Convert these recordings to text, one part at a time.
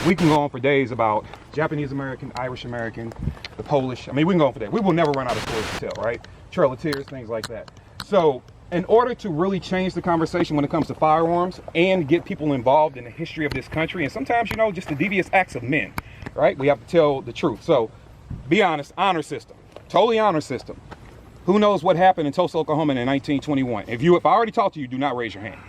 we can go on for days about Japanese American, Irish American, the Polish. I mean, we can go on for that. We will never run out of stories to tell, right? Trail of Tears, things like that. So in order to really change the conversation when it comes to firearms and get people involved in the history of this country, and sometimes, you know, just the devious acts of men, right? We have to tell the truth. So be honest, honor system, totally honor system. Who knows what happened in Tulsa, Oklahoma in 1921? If I already talked to you, do not raise your hand.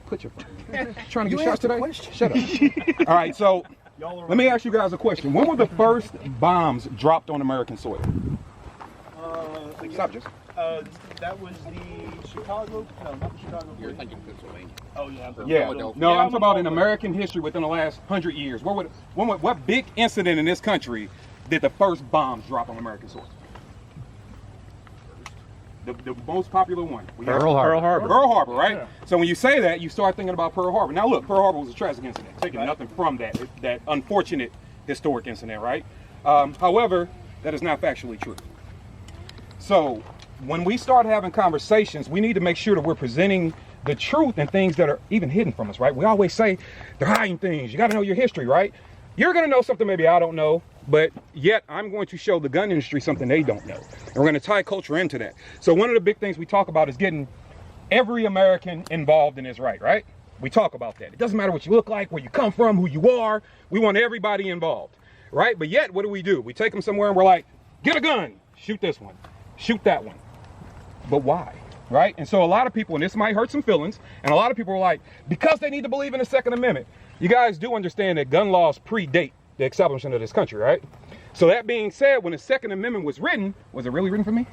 Put your phone. Trying to get shots today? Shut up. All right, so let me ask you guys a question. When were the first bombs dropped on American soil? Stop just. That was the Chicago. No, not the Chicago. You're thinking Pennsylvania. Oh yeah. Yeah. No, I'm talking about in American history within the last 100 years. What big incident in this country did the first bombs drop on American soil? The most popular one. Pearl Harbor. Pearl Harbor, right? Yeah. So when you say that, you start thinking about Pearl Harbor. Now look, Pearl Harbor was a tragic incident, taking nothing from that unfortunate historic incident, right? However, that is not factually true. So when we start having conversations, we need to make sure that we're presenting the truth and things that are even hidden from us, right? We always say they're hiding things. You got to know your history, right? You're going to know something maybe I don't know, but yet I'm going to show the gun industry something they don't know. And we're going to tie culture into that. So one of the big things we talk about is getting every American involved in this right? We talk about that. It doesn't matter what you look like, where you come from, who you are. We want everybody involved, right? But yet, what do? We take them somewhere and we're like, get a gun, shoot this one, shoot that one. But why? Right? And so a lot of people, and this might hurt some feelings, and a lot of people are like, because they need to believe in the Second Amendment. You guys do understand that gun laws predate the establishment of this country, right? So that being said, when the Second Amendment was written, was it really written for me?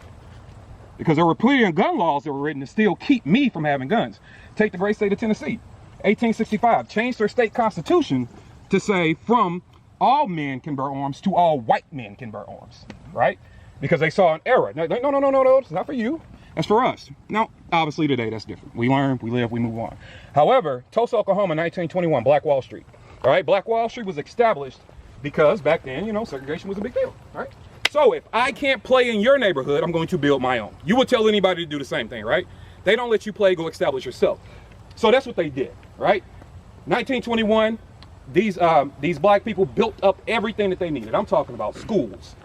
Because there were plenty of gun laws that were written to still keep me from having guns. Take the great state of Tennessee, 1865, changed their state constitution to say from all men can bear arms to all white men can bear arms, right? Because they saw an era. No, it's not for you. That's for us. Now, obviously today that's different. We learn, we live, we move on. However, Tulsa, Oklahoma, 1921, Black Wall Street. All right, Black Wall Street was established because back then, you know, segregation was a big deal, right? So if I can't play in your neighborhood, I'm going to build my own. You would tell anybody to do the same thing, right? They don't let you play, go establish yourself. So that's what they did, right? 1921, these black people built up everything that they needed. I'm talking about schools,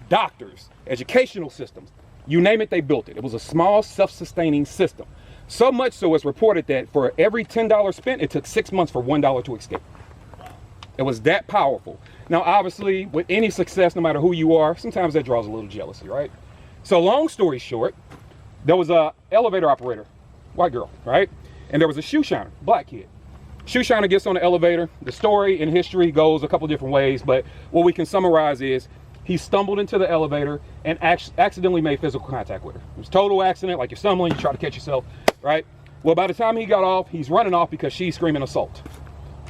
doctors, educational systems. You name it, they built it. It was a small, self-sustaining system. So much so it's reported that for every $10 spent, it took 6 months for $1 to escape. It was that powerful. Now, obviously, with any success, no matter who you are, sometimes that draws a little jealousy, right? So long story short, there was a elevator operator, white girl, right? And there was a shoe shiner, black kid. Shoe shiner gets on the elevator. The story in history goes a couple different ways, but what we can summarize is he stumbled into the elevator and accidentally made physical contact with her. It was a total accident, like you're stumbling, you try to catch yourself, right? Well, by the time he got off, he's running off because she's screaming assault.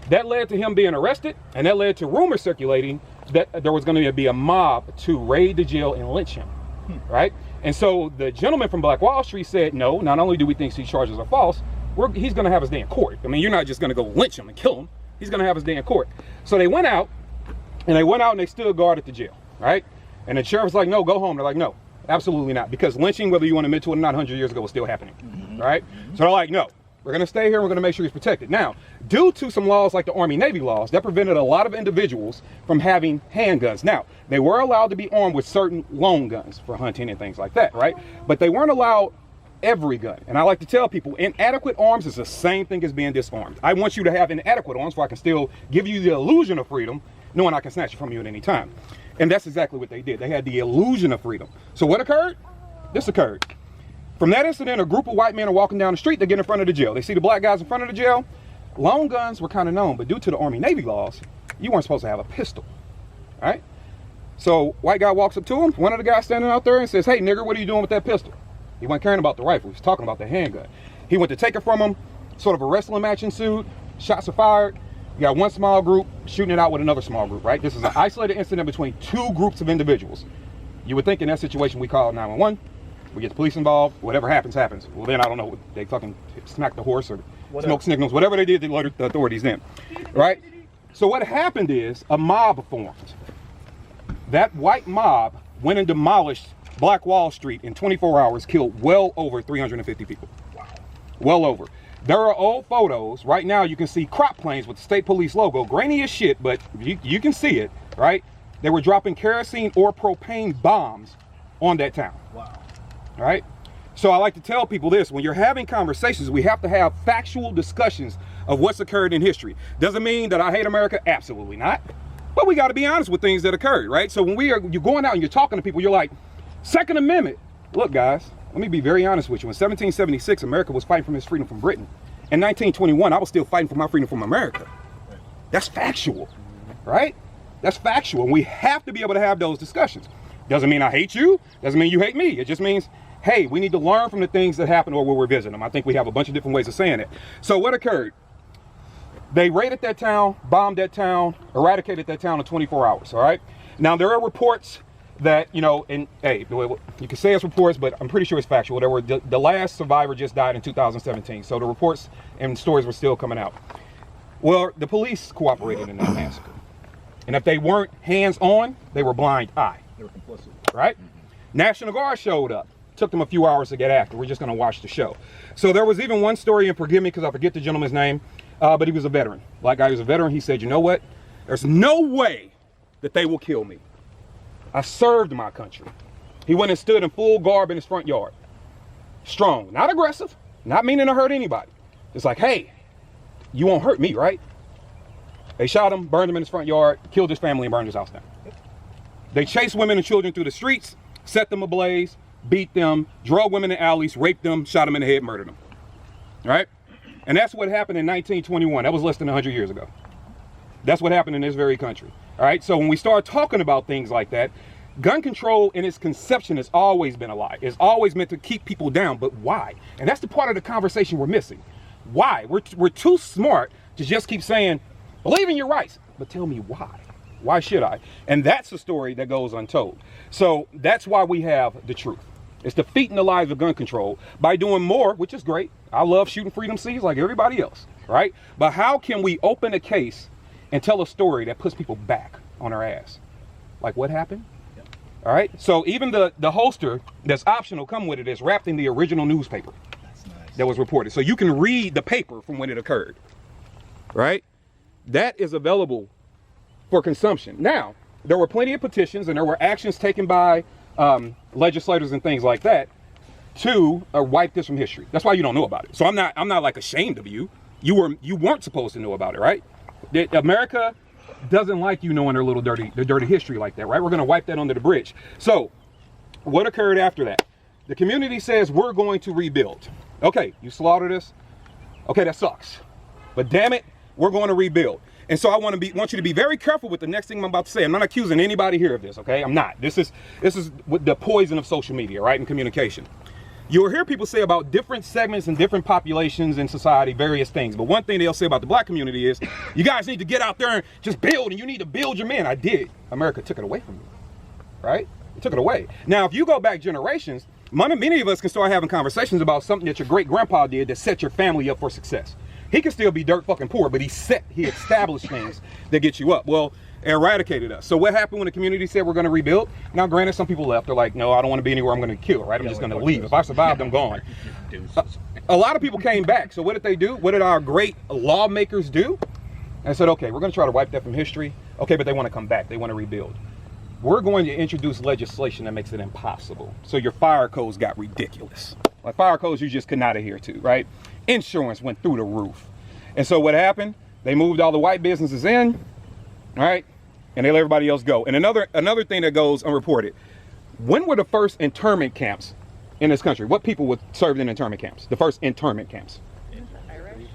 That led to him being arrested, and that led to rumors circulating that there was going to be a mob to raid the jail and lynch him, right? And so the gentleman from Black Wall Street said, no, not only do we think these charges are false, he's going to have his day in court. I mean, you're not just going to go lynch him and kill him. He's going to have his day in court. So they went out, and they stood guard at the jail. Right? And the sheriff's like, no, go home. They're like, no, absolutely not. Because lynching, whether you want to admit to it or not, 100 years ago was still happening. Right? So they're like, no, we're going to stay here. We're going to make sure he's protected. Now, due to some laws like the Army-Navy laws, that prevented a lot of individuals from having handguns. Now, they were allowed to be armed with certain long guns for hunting and things like that, right? But they weren't allowed every gun. And I like to tell people, inadequate arms is the same thing as being disarmed. I want you to have inadequate arms so I can still give you the illusion of freedom, knowing I can snatch it from you at any time. And that's exactly what they did. They had the illusion of freedom. So what occurred? This occurred. From that incident, a group of white men are walking down the street. They get in front of the jail. They see the black guys in front of the jail. Long guns were kind of known, but due to the Army-Navy laws, you weren't supposed to have a pistol. All right? So white guy walks up to him. One of the guys standing out there and says, hey, nigger, what are you doing with that pistol? He wasn't caring about the rifle. He was talking about the handgun. He went to take it from him. Sort of a wrestling match ensued. Shots are fired. You got one small group shooting it out with another small group, right? This is an isolated incident between two groups of individuals. You would think in that situation we call 911, we get the police involved, whatever happens, happens. Well, then I don't know, they fucking smack the horse or smoke signals, whatever they did, they alerted the authorities then, right? So what happened is a mob formed. That white mob went and demolished Black Wall Street in 24 hours, killed well over 350 people. Wow. Well over. There are old photos. Right now, you can see crop planes with the state police logo. Grainy as shit, but you can see it, right? They were dropping kerosene or propane bombs on that town. Wow. All right? So I like to tell people this. When you're having conversations, we have to have factual discussions of what's occurred in history. Doesn't mean that I hate America. Absolutely not. But we got to be honest with things that occurred, right? So when you're going out and you're talking to people, you're like, Second Amendment. Look, guys, let me be very honest with you. In 1776, America was fighting for its freedom from Britain. In 1921, I was still fighting for my freedom from America. That's factual, right? That's factual. And we have to be able to have those discussions. Doesn't mean I hate you. Doesn't mean you hate me. It just means, hey, we need to learn from the things that happened or we'll revisit them. I think we have a bunch of different ways of saying it. So what occurred? They raided that town, bombed that town, eradicated that town in 24 hours, all right? Now, there are reports that, you know, and hey, you can say it's reports, but I'm pretty sure it's factual. There were the last survivor just died in 2017, so the reports and stories were still coming out. Well, the police cooperated in that massacre, and if they weren't hands-on, they were blind eye. They were complicit, right? National Guard showed up. Took them a few hours to get after. We're just going to watch the show. So there was even one story, and forgive me because I forget the gentleman's name, but he was a veteran. Black guy, he was a veteran. He said, you know what? There's no way that they will kill me. I served my country. He went and stood in full garb in his front yard. Strong, not aggressive, not meaning to hurt anybody. It's like, hey, you won't hurt me, right? They shot him, burned him in his front yard, killed his family, and burned his house down. They chased women and children through the streets, set them ablaze, beat them, drug women in alleys, raped them, shot them in the head, murdered them. Right? And that's what happened in 1921. That was less than 100 years ago. That's what happened in this very country. All right? So when we start talking about things like that, gun control in its conception has always been a lie. It's always meant to keep people down, but why? And that's the part of the conversation we're missing. Why? We're too smart to just keep saying, believe in your rights, but tell me why. Why should I? And that's the story that goes untold. So that's why we have the truth. It's defeating the lies of gun control by doing more, which is great. I love shooting freedom seas like everybody else, right? But how can we open a case and tell a story that puts people back on our ass? Like what happened? Yep. All right. So even the holster that's optional come with it is wrapped in the original newspaper. That's nice. That was reported. So you can read the paper from when it occurred, right? That is available for consumption. Now, there were plenty of petitions and there were actions taken by legislators and things like that to wipe this from history. That's why you don't know about it. So I'm not like ashamed of you. You weren't supposed to know about it, right? America doesn't like you knowing their dirty history like that, right? We're going to wipe that under the bridge. So what occurred after that? The community says we're going to rebuild. Okay, you slaughtered us. Okay, that sucks. But damn it, we're going to rebuild. And so I want you to be very careful with the next thing I'm about to say. I'm not accusing anybody here of this, okay? I'm not. This is the poison of social media, right, and communication. You'll hear people say about different segments and different populations in society, various things. But one thing they'll say about the black community is, you guys need to get out there and just build, and you need to build your men. I did. America took it away from me, right? It took it away. Now, if you go back generations, many of us can start having conversations about something that your great-grandpa did that set your family up for success. He can still be dirt fucking poor, but he established things that get you up. Well, eradicated us. So what happened when the community said we're going to rebuild? Now, granted, some people left. They're like, no, I don't want to be anywhere. I'm going to kill, right? I'm just going to leave. If I survived, I'm gone. A lot of people came back. So what did they do? What did our great lawmakers do? And said, okay, we're going to try to wipe that from history. Okay, but they want to come back. They want to rebuild. We're going to introduce legislation that makes it impossible. So your fire codes got ridiculous. Like fire codes you just could not adhere to, right? Insurance went through the roof. And so what happened? They moved all the white businesses in, right? And they let everybody else go. And another thing that goes unreported. When were the first internment camps in this country? What people were served in internment camps? The first internment camps? Irish?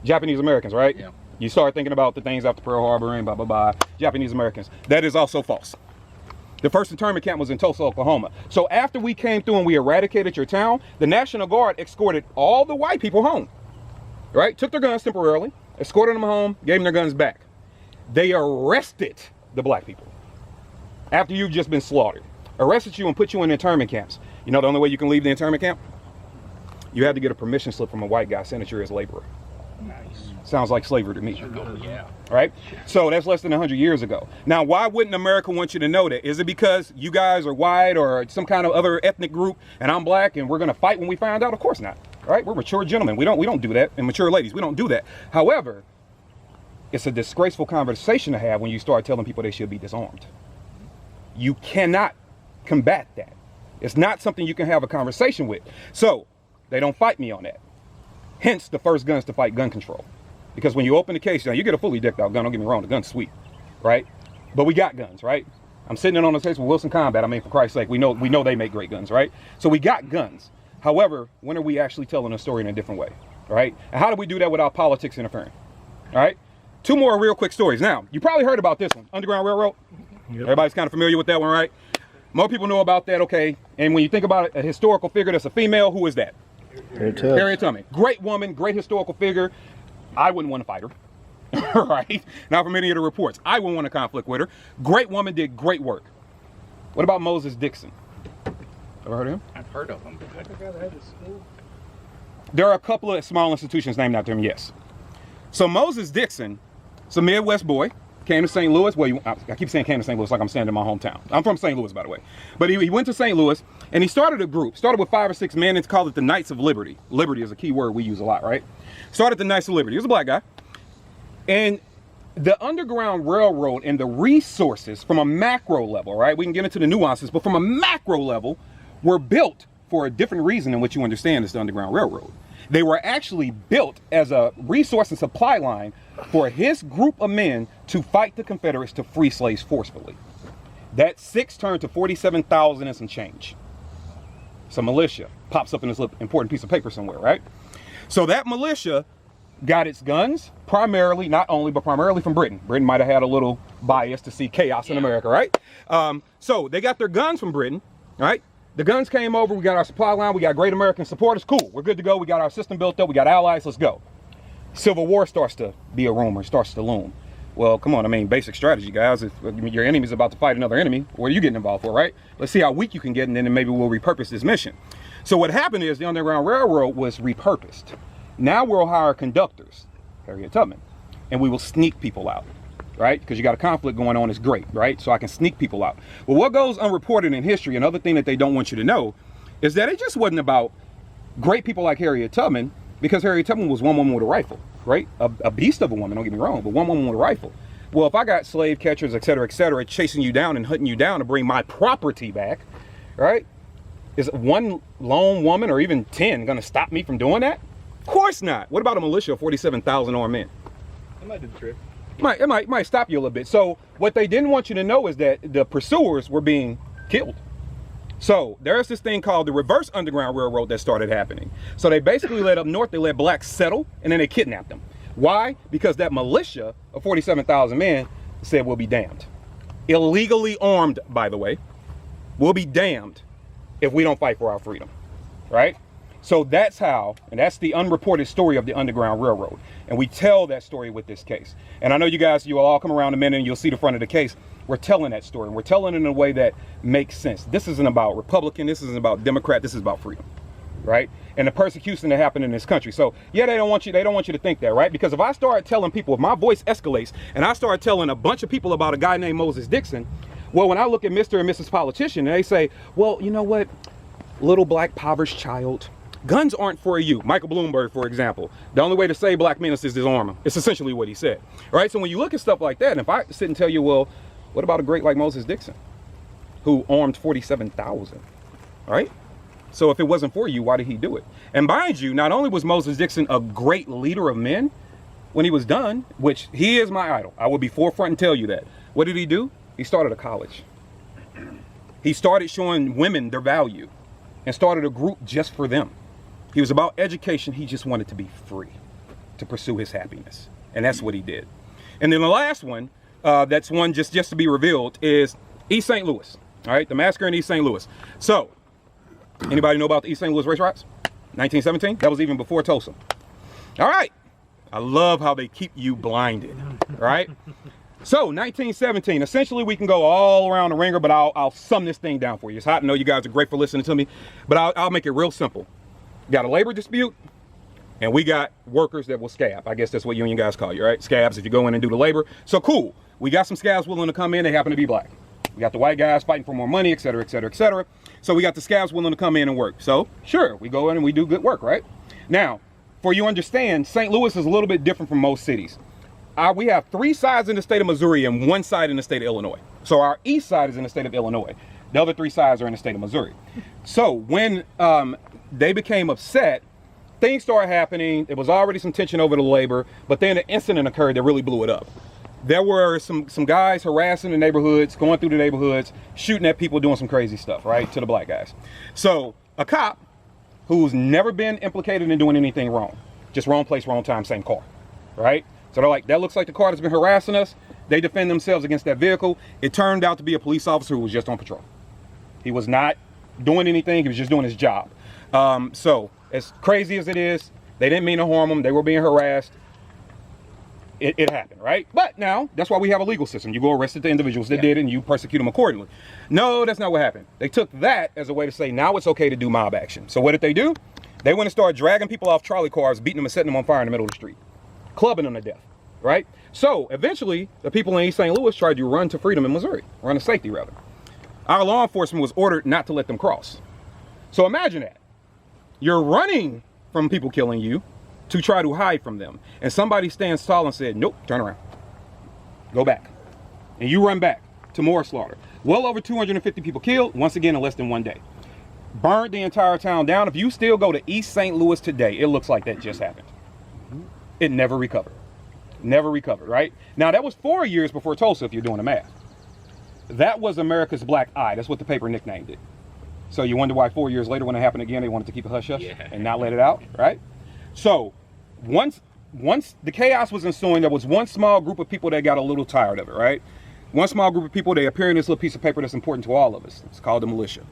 Japanese Americans, right? Yeah. You start thinking about the things after Pearl Harbor and blah, blah, blah. Japanese Americans. That is also false. The first internment camp was in Tulsa, Oklahoma. So after we came through and we eradicated your town, the National Guard escorted all the white people home, right? Took their guns temporarily, escorted them home, gave them their guns back. They arrested the black people after you've just been slaughtered. Arrested you and put you in internment camps. You know the only way you can leave the internment camp? You had to get a permission slip from a white guy saying that you're his laborer. Nice. Sounds like slavery to me. Oh, yeah. Right? So that's less than 100 years ago. Now, why wouldn't America want you to know that? Is it because you guys are white or some kind of other ethnic group and I'm black and we're going to fight when we find out? Of course not. right? We're mature gentlemen. We don't do that, and mature ladies, we don't do that. However, it's a disgraceful conversation to have when you start telling people they should be disarmed. You cannot combat that. It's not something you can have a conversation with. So they don't fight me on that. Hence the first guns to fight gun control. Because when you open the case, now you get a fully decked out gun, don't get me wrong, the gun's sweet, right? But we got guns, right? I'm sitting in on the case with Wilson Combat. I mean, for Christ's sake, we know they make great guns, right? So we got guns. However, when are we actually telling a story in a different way, right? And how do we do that without politics interfering, all right? Two more real quick stories. Now, you probably heard about this one, Underground Railroad. Yep. Everybody's kind of familiar with that one, right? More people know about that, okay? And when you think about a historical figure that's a female, who is that? Harriet Tubman. Great woman, great historical figure. I wouldn't want to fight her. Right? Not from any of the reports. I wouldn't want to conflict with her. Great woman, did great work. What about Moses Dixon? Ever heard of him? I've heard of him. There are a couple of small institutions named after him, yes. So Moses Dixon, it's a Midwest boy, came to St. Louis. Well, I keep saying came to St. Louis like I'm standing in my hometown. I'm from St. Louis, by the way. But he went to St. Louis, and he started a group. Started with 5 or 6 men. It's called it the Knights of Liberty. Liberty is a key word we use a lot, right? Started the Knights of Liberty. He was a black guy. And the Underground Railroad and the resources from a macro level, right? We can get into the nuances, but from a macro level, were built for a different reason than what you understand as the Underground Railroad. They were actually built as a resource and supply line for his group of men to fight the Confederates to free slaves forcefully. That 6 turned to 47,000 and some change. Some militia pops up in this little important piece of paper somewhere, right? So that militia got its guns primarily, not only, but primarily from Britain. Britain might have had a little bias to see chaos in America, right? So they got their guns from Britain, right? The guns came over, we got our supply line, we got great American supporters, cool, we're good to go, we got our system built up, we got allies, let's go. Civil War starts to be a rumor, starts to loom. Well, come on, I mean, basic strategy, guys. If your enemy's about to fight another enemy, what are you getting involved for, right? Let's see how weak you can get, and then maybe we'll repurpose this mission. So what happened is the Underground Railroad was repurposed. Now we'll hire conductors, Harriet Tubman, and we will sneak people out, right? Because you got a conflict going on, is great, right? So I can sneak people out. Well, what goes unreported in history, another thing that they don't want you to know, is that it just wasn't about great people like Harriet Tubman, because Harriet Tubman was one woman with a rifle, right? A beast of a woman, don't get me wrong, but one woman with a rifle. Well, if I got slave catchers, et cetera, chasing you down and hunting you down to bring my property back, right? Is one lone woman or even 10 going to stop me from doing that? Of course not. What about a militia of 47,000 armed men? It might do the trick. It might stop you a little bit. So what they didn't want you to know is that the pursuers were being killed. So there's this thing called the reverse Underground Railroad that started happening. So they basically let up north, they let blacks settle, and then they kidnapped them. Why? Because that militia of 47,000 men said, we'll be damned. Illegally armed, by the way. We'll be damned if we don't fight for our freedom, right? So that's how, and that's the unreported story of the Underground Railroad. And we tell that story with this case. And I know you guys, you'll all come around in a minute and you'll see the front of the case. We're telling that story, and we're telling it in a way that makes sense. This isn't about Republican, this isn't about Democrat, this is about freedom, right? And the persecution that happened in this country. So yeah, they don't want you to think that, right? Because if I start telling people, if my voice escalates and I start telling a bunch of people about a guy named Moses Dixon, well, when I look at Mr. and Mrs. Politician, and they say, well, you know what, little black impoverished child, guns aren't for you. Michael Bloomberg, for example, the only way to save black men is to disarm them. It's essentially what he said, right? So when you look at stuff like that, and if I sit and tell you, well, what about a great like Moses Dixon, who armed 47,000, right? So if it wasn't for you, why did he do it? And mind you, not only was Moses Dixon a great leader of men when he was done, which he is my idol. I will be forefront and tell you that. What did he do? He started a college. He started showing women their value and started a group just for them. He was about education. He just wanted to be free to pursue his happiness. And that's what he did. And then the last one, that's one just to be revealed, is East St. Louis. All right, the massacre in East St. Louis. So, anybody know about the East St. Louis race riots? 1917? That was even before Tulsa. All right. I love how they keep you blinded, right? So, 1917, essentially we can go all around the ringer, but I'll sum this thing down for you. It's hot. I know you guys are great for listening to me, but I'll make it real simple. Got a labor dispute, and we got workers that will scab. I guess that's what union guys call you, right? Scabs if you go in and do the labor. So cool. We got some scabs willing to come in. They happen to be black. We got the white guys fighting for more money, et cetera, et cetera, et cetera. So we got the scabs willing to come in and work. So sure, we go in and we do good work, right? Now, for you understand, St. Louis is a little bit different from most cities. We have 3 sides in the state of Missouri and 1 side in the state of Illinois. So our east side is in the state of Illinois. The other 3 sides are in the state of Missouri. So when they became upset, things started happening. There was already some tension over the labor, but then an incident occurred that really blew it up. There were some guys harassing the neighborhoods, going through the neighborhoods, shooting at people, doing some crazy stuff, right, to the black guys. So a cop who's never been implicated in doing anything wrong, just wrong place, wrong time, same car, right? So they're like, that looks like the car that's been harassing us. They defend themselves against that vehicle. It turned out to be a police officer who was just on patrol. He was not doing anything. He was just doing his job. So as crazy as it is, they didn't mean to harm them. They were being harassed. It happened, right? But now, that's why we have a legal system. You go arrest the individuals that did it and you persecute them accordingly. No, that's not what happened. They took that as a way to say, now it's okay to do mob action. So what did they do? They went and started dragging people off trolley cars, beating them and setting them on fire in the middle of the street, clubbing them to death, right? So eventually, the people in East St. Louis tried to run to freedom in Missouri, run to safety rather. Our law enforcement was ordered not to let them cross. So imagine that. You're running from people killing you to try to hide from them. And somebody stands tall and said, nope, turn around. Go back. And you run back to more slaughter. Well over 250 people killed, once again in less than 1 day. Burned the entire town down. If you still go to East St. Louis today, it looks like that just happened. It never recovered. Never recovered, right? Now that was 4 years before Tulsa, if you're doing the math. That was America's Black Eye. That's what the paper nicknamed it. So you wonder why 4 years later when it happened again, they wanted to keep it hush-hush and not let it out, right? So once the chaos was ensuing, there was one small group of people that got a little tired of it, right? One small group of people, they appear in this little piece of paper that's important to all of us. It's called the militia.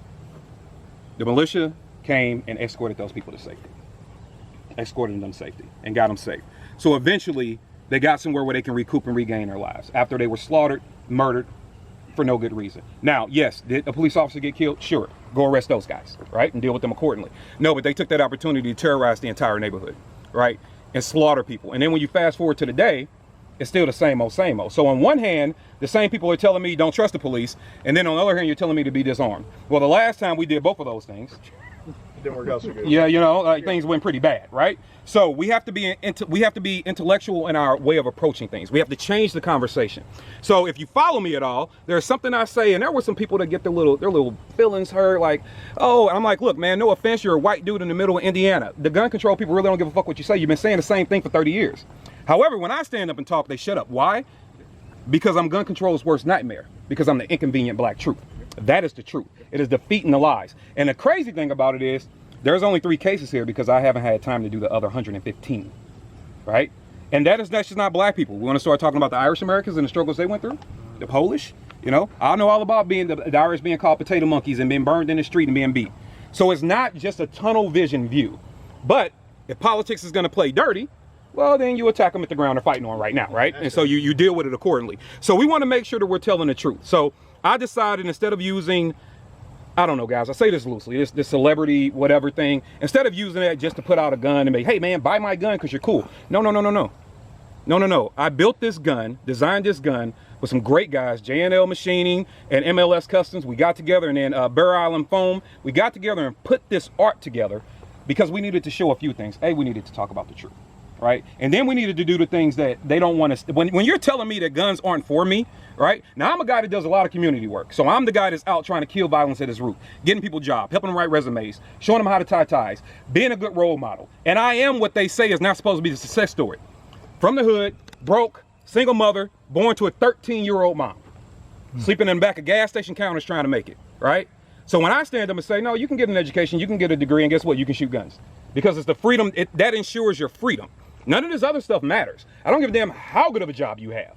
The militia came and escorted those people to safety. Escorted them to safety and got them safe. So eventually they got somewhere where they can recoup and regain their lives after they were slaughtered, murdered for no good reason. Now, yes, did a police officer get killed? Sure. Go arrest those guys, right? And deal with them accordingly. No, but they took that opportunity to terrorize the entire neighborhood, right? And slaughter people. And then when you fast forward to today, it's still the same old, same old. So on one hand, the same people are telling me don't trust the police. And then on the other hand, you're telling me to be disarmed. Well, the last time we did both of those things, Didn't work out so good. yeah, you know, like things went pretty bad, right? So we have to be intellectual in our way of approaching things. We have to change the conversation. So if you follow me at all, there's something I say, and there were some people that get their little feelings hurt, like, oh, and I'm like, look, man, no offense, you're a white dude in the middle of Indiana. The gun control people really don't give a fuck what you say. You've been saying the same thing for 30 years. However, when I stand up and talk, they shut up. Why? Because I'm gun control's worst nightmare. Because I'm the inconvenient black truth. That is the truth. It is defeating the lies. And the crazy thing about it is, there's only 3 cases here because I haven't had time to do the other 115, right? And that's just not black people. We want to start talking about the Irish Americans and the struggles they went through, the Polish, you know? I know all about being the Irish being called potato monkeys and being burned in the street and being beat. So it's not just a tunnel vision view. But if politics is going to play dirty, well, then you attack them at the ground they're fighting on right now, right? And so you deal with it accordingly. So we want to make sure that we're telling the truth. So I decided instead of using, I don't know, guys, I say this loosely, this celebrity whatever thing, instead of using that just to put out a gun and be, hey man, buy my gun because you're cool. No. I built this gun, designed this gun with some great guys, J&L Machining and MLS Customs. We got together, and then Bear Island Foam. We got together and put this art together because we needed to show a few things. A, we needed to talk about the truth, right? And then we needed to do the things that they don't want us. When you're telling me that guns aren't for me, right? Now I'm a guy that does a lot of community work. So I'm the guy that's out trying to kill violence at its root, getting people jobs, helping them write resumes, showing them how to tie ties, being a good role model. And I am what they say is not supposed to be the success story. From the hood, broke, single mother, born to a 13-year-old mom, sleeping in the back of gas station counters trying to make it, right? So when I stand up and say, no, you can get an education, you can get a degree, and guess what? You can shoot guns. Because it's the freedom, that ensures your freedom. None of this other stuff matters. I don't give a damn how good of a job you have.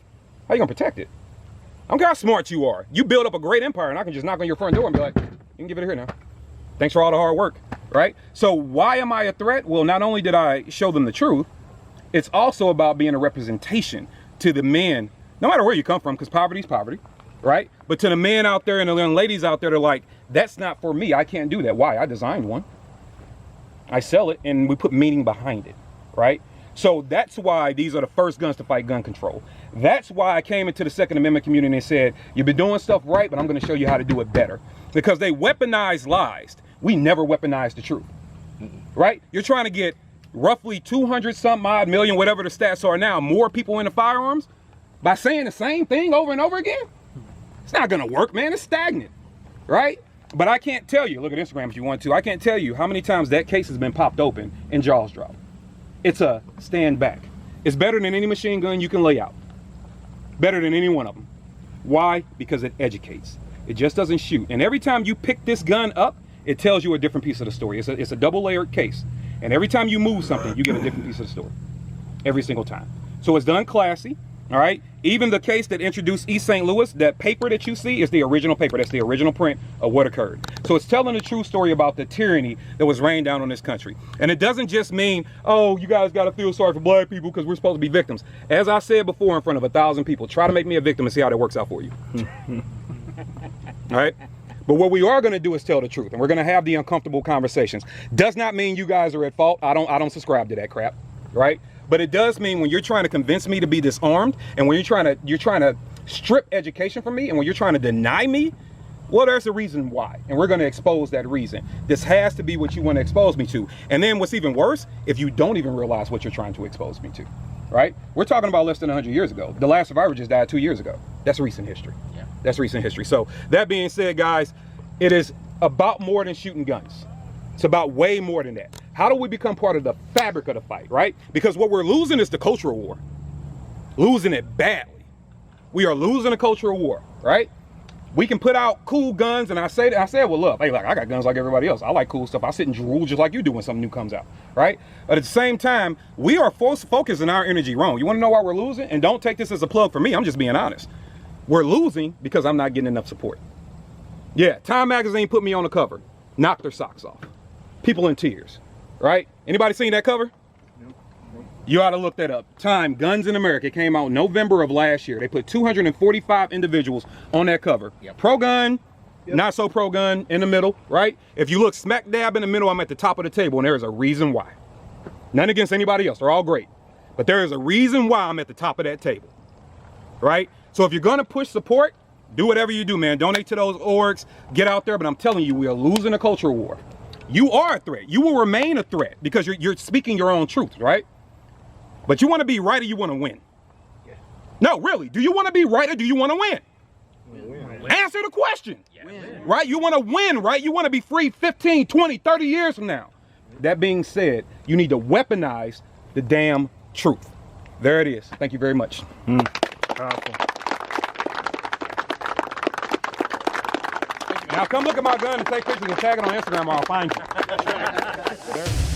How you gonna protect it? I don't care how smart you are. You build up a great empire and I can just knock on your front door and be like, you can give it here now. Thanks for all the hard work, right? So why am I a threat? Well, not only did I show them the truth, it's also about being a representation to the men, no matter where you come from, because poverty is poverty, right? But to the men out there and the young ladies out there, they're like, that's not for me. I can't do that. Why? I designed one. I sell it and we put meaning behind it, right? So that's why these are the first guns to fight gun control. That's why I came into the Second Amendment community and said, you've been doing stuff right, but I'm going to show you how to do it better. Because they weaponize lies. We never weaponize the truth, right? You're trying to get roughly 200 some odd million, whatever the stats are now, more people into firearms by saying the same thing over and over again? It's not gonna work, man. It's stagnant, right? But I can't tell you, look at Instagram if you want to, I can't tell you how many times that case has been popped open and jaws dropped. It's a stand back. It's better than any machine gun you can lay out. Better than any one of them. Why? Because it educates. It just doesn't shoot. And every time you pick this gun up, it tells you a different piece of the story. It's a double layered case. And every time you move something, you get a different piece of the story. Every single time. So it's done classy, all right? Even the case that introduced East St. Louis, that paper that you see is the original paper. That's the original print of what occurred. So it's telling the true story about the tyranny that was rained down on this country. And it doesn't just mean, oh, you guys got to feel sorry for black people because we're supposed to be victims. As I said before in front of 1,000 people, try to make me a victim and see how that works out for you. All right? But what we are going to do is tell the truth, and we're going to have the uncomfortable conversations. Does not mean you guys are at fault. I don't subscribe to that crap, right? But it does mean when you're trying to convince me to be disarmed, and when you're trying to strip education from me, and when you're trying to deny me, well, there's a reason why, and we're going to expose that reason. This has to be what you want to expose me to. And then what's even worse, if you don't even realize what you're trying to expose me to, right? We're talking about less than 100 years ago. The last survivor just died 2 years ago. That's recent history. Yeah. That's recent history. So that being said, guys, it is about more than shooting guns. It's about way more than that. How do we become part of the fabric of the fight, right? Because what we're losing is the cultural war. Losing it badly. We are losing a cultural war, right? We can put out cool guns, and I say well, look, hey, like I got guns like everybody else. I like cool stuff. I sit and drool just like you do when something new comes out, right? But at the same time, we are focusing our energy wrong. You want to know why we're losing? And don't take this as a plug for me. I'm just being honest. We're losing because I'm not getting enough support. Yeah, Time Magazine put me on the cover. Knocked their socks off. People in tears, right? Anybody seen that cover? Nope. You ought to look that up. Time, Guns in America, came out November of last year. They put 245 individuals on that cover. Yep. Pro-gun, yep. Not so pro-gun, in the middle, right? If you look smack dab in the middle, I'm at the top of the table, and there is a reason why. None against anybody else. They're all great. But there is a reason why I'm at the top of that table, right? So if you're going to push support, do whatever you do, man. Donate to those orgs. Get out there. But I'm telling you, we are losing a cultural war. You are a threat. You will remain a threat because you're speaking your own truth, right? But you want to be right or you want to win? Yeah. No, really. Do you want to be right or do you want to win? Win. Answer the question. Yeah. Win. Right? You want to win, right? You want to be free 15, 20, 30 years from now. That being said, you need to weaponize the damn truth. There it is. Thank you very much. Powerful. Now come look at my gun and take pictures and tag it on Instagram or I'll find you.